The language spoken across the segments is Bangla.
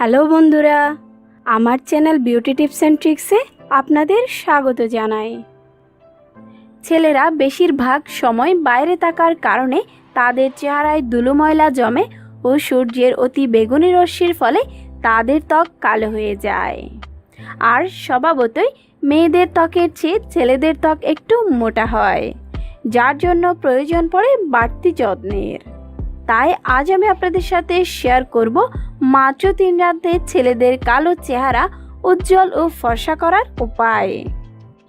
হ্যালো বন্ধুরা, আমার চ্যানেল বিউটি টিপস অ্যান্ড ট্রিক্সে আপনাদের স্বাগত জানাই। ছেলেরা বেশিরভাগ সময় বাইরে থাকার কারণে তাদের চেহারায় ধুলো ময়লা জমে ও সূর্যের অতি বেগুনি রশ্মির ফলে তাদের ত্বক কালো হয়ে যায়। আর স্বভাবতই মেয়েদের ত্বকের চেয়ে ছেলেদের ত্বক একটু মোটা হয়, যার জন্য প্রয়োজন পড়ে বাড়তি যত্নের। তাই আজ আমি আপনাদের সাথে শেয়ার করব মাত্র 3 রাতে ছেলেদের কালো চেহারা উজ্জ্বল ও ফর্সা করার উপায়।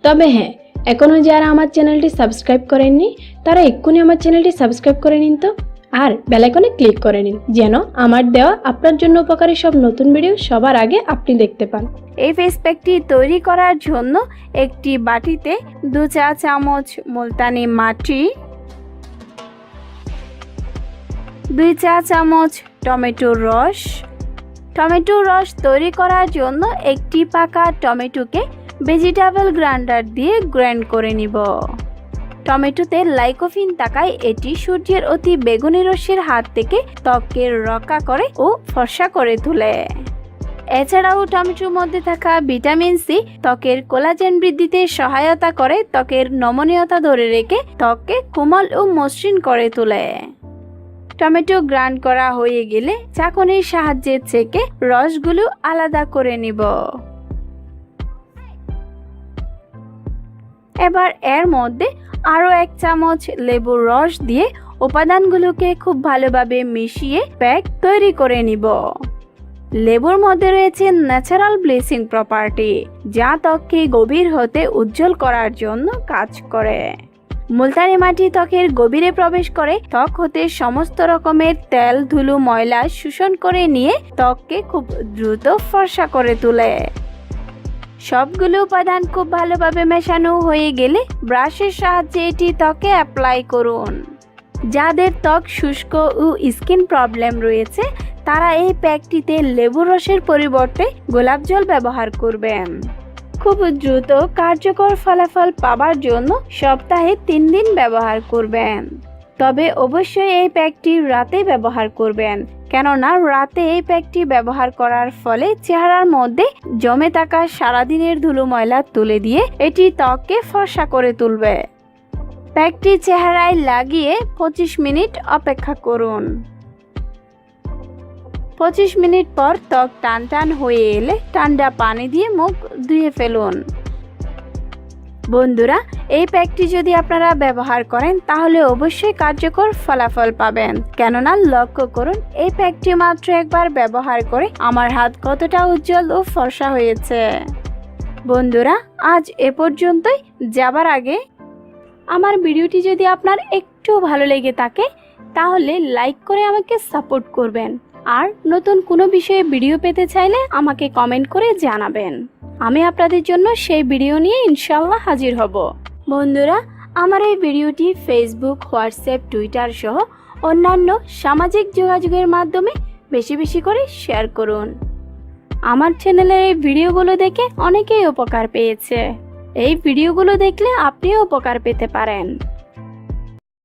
তবে হ্যাঁ, এখনও যারা আমার চ্যানেলটি সাবস্ক্রাইব করেননি তারা এক্ষুনি আমার চ্যানেলটি সাবস্ক্রাইব করে নিন তো, আর বেল আইকনে ক্লিক করে নিন যেন আমার দেওয়া আপনার জন্য উপকারী সব নতুন ভিডিও সবার আগে আপনি দেখতে পান। এই ফেস প্যাকটি তৈরি করার জন্য একটি বাটিতে 2 চা চামচ মুলতানি মাটি, 2 চা চামচ টমেটোর রস তৈরি করার জন্য একটি পাকা টমেটোকে ভেজিটেবল গ্রাইন্ডার দিয়ে গ্রাইন্ড করে নিব। টমেটোতে লাইকোপিন থাকায় এটি সূর্যের অতি বেগুনি রশ্মির হাত থেকে ত্বকের রক্ষা করে ও ফর্সা করে তোলে। এছাড়াও টমেটোর মধ্যে থাকা ভিটামিন সি ত্বকের কোলাজেন বৃদ্ধিতে সহায়তা করে, ত্বকের নমনীয়তা ধরে রেখে ত্বককে কোমল ও মসৃণ করে তোলে। টমেটো গ্রাইন্ড করা হয়ে গেলে চাকুনির সাহায্যে ছেঁকে রসগুলো আলাদা করে নিব। এবার এর মধ্যে আরও 1 চামচ লেবুর রস দিয়ে উপাদানগুলোকে খুব ভালোভাবে মিশিয়ে প্যাক তৈরি করে নিব। লেবুর মধ্যে রয়েছে ন্যাচারাল ব্লিচিং প্রপার্টি, যা ত্বককে গভীর হতে উজ্জ্বল করার জন্য কাজ করে। মুলতানি মাটি ত্বকের গভীরে প্রবেশ করে ত্বক হতে সমস্ত রকমের তেল, ধুলো, ময়লা শোষণ করে নিয়ে ত্বককে খুব দ্রুত ফর্সা করে তোলে। সবগুলো উপাদান খুব ভালোভাবে মেশানো হয়ে গেলে ব্রাশের সাহায্যে এটি ত্বকে অ্যাপ্লাই করুন। যাদের ত্বক শুষ্ক ও স্কিন প্রবলেম রয়েছে তারা এই প্যাকটিতে লেবুর রসের পরিবর্তে গোলাপ জল ব্যবহার করবেন। খুব দ্রুত কার্যকর ফলাফল পাবার জন্য সপ্তাহে 3 দিন ব্যবহার করবেন। তবে অবশ্যই এই প্যাকটি রাতে ব্যবহার করবেন, কেননা রাতে এই প্যাকটি ব্যবহার করার ফলে চেহারার মধ্যে জমে থাকা সারাদিনের ধুলো ময়লা তুলে দিয়ে এটি ত্বককে ফর্সা করে তুলবে। প্যাকটি চেহারায় লাগিয়ে 25 মিনিট অপেক্ষা করুন। 25 মিনিট পর ত্বক টান হয়ে এলে ঠান্ডা পানি দিয়ে মুখ ধুয়ে ফেলুন। বন্ধুরা, এই প্যাকটি যদি আপনারা ব্যবহার করেন তাহলে অবশ্যই কার্যকর ফলাফল পাবেন, কেননা লক্ষ্য করুন এই প্যাকটি মাত্র একবার ব্যবহার করে আমার হাত কতটা উজ্জ্বল ও ফর্সা হয়েছে। বন্ধুরা, আজ এ পর্যন্তই। যাবার আগে আমার ভিডিওটি যদি আপনার একটু ভালো লেগে থাকে তাহলে লাইক করে আমাকে সাপোর্ট করবেন, আর নতুন কোনো বিষয়ে ভিডিও পেতে চাইলে আমাকে কমেন্ট করে জানাবেন। আমি আপনাদের জন্য সেই ভিডিও নিয়ে ইনশাআল্লাহ হাজির হব। বন্ধুরা, আমার এই ভিডিওটি ফেসবুক, হোয়াটসঅ্যাপ, টুইটার সহ অন্যান্য সামাজিক যোগাযোগের মাধ্যমে বেশি বেশি করে শেয়ার করুন। আমার চ্যানেলের এই ভিডিওগুলো দেখে অনেকেই উপকার পেয়েছে। এই ভিডিওগুলো দেখলে আপনিও উপকার পেতে পারেন।